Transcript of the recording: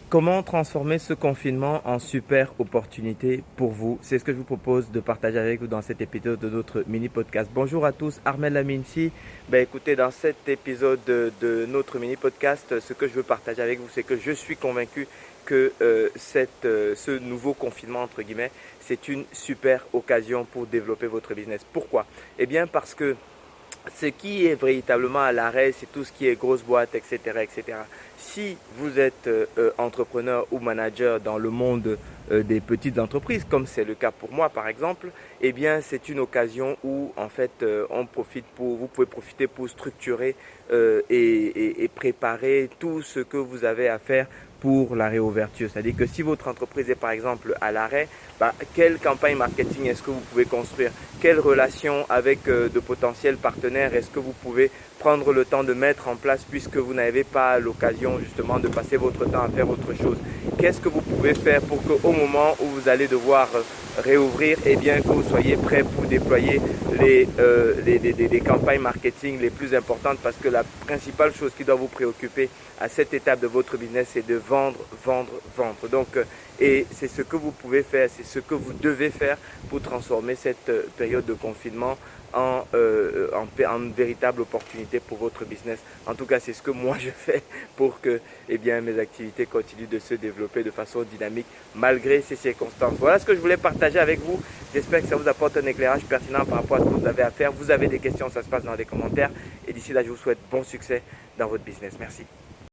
Comment transformer ce confinement en super opportunité pour vous? C'est ce que je vous propose de partager avec vous dans cet épisode de notre mini-podcast. Bonjour à tous, Armel Lamine ici. Écoutez, dans cet épisode de notre mini-podcast, ce que je veux partager avec vous, c'est que je suis convaincu que ce nouveau confinement, entre guillemets, c'est une super occasion pour développer votre business. Pourquoi? Eh bien, parce que ce qui est véritablement à l'arrêt, c'est tout ce qui est grosse boîte, etc., etc. Si vous êtes entrepreneur ou manager dans le monde des petites entreprises, comme c'est le cas pour moi par exemple, eh bien c'est une occasion où en fait vous pouvez profiter pour structurer et préparer tout ce que vous avez à faire pour la réouverture. C'est-à-dire que si votre entreprise est par exemple à l'arrêt, quelle campagne marketing est-ce que vous pouvez construire? Quelle relation avec de potentiels partenaires est-ce que vous pouvez prendre le temps de mettre en place puisque vous n'avez pas l'occasion justement de passer votre temps à faire autre chose? Qu'est-ce que vous pouvez faire pour qu'au moment où vous allez devoir réouvrir, eh bien que vous soyez prêt pour déployer les campagnes marketing les plus importantes, parce que la principale chose qui doit vous préoccuper à cette étape de votre business, c'est de vendre, vendre, vendre. Donc, et c'est ce que vous pouvez faire, c'est ce que vous devez faire pour transformer cette période de confinement en véritable opportunité pour votre business. En tout cas, c'est ce que moi je fais pour que mes activités continuent de se développer de façon dynamique malgré ces circonstances. Voilà ce que je voulais partager avec vous. J'espère que ça vous apporte un éclairage pertinent par rapport à ce que vous avez à faire. Vous avez des questions, ça se passe dans les commentaires. Et d'ici là, je vous souhaite bon succès dans votre business. Merci.